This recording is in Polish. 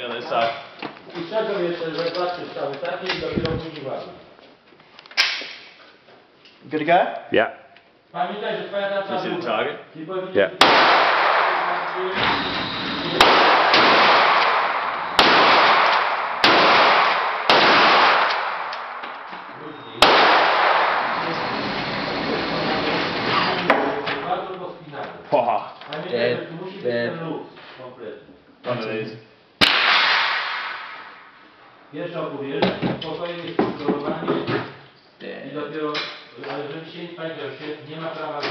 zrobiony sam. I czego jeszcze, że 2-3 strzały takie i dopiero później ładnie. Good to go? Yeah. Pamiętaj, że twoja praca Is it a długa. target? I powinien- Yeah. Bardzo pospinany. Oh, Pamiętaj, że tu musi być ten luz kompletny. One of these. Pierwszy opór jest spokojnie skontrolowanie i dopiero, ale żeby się nie pamiętał, się nie ma prawa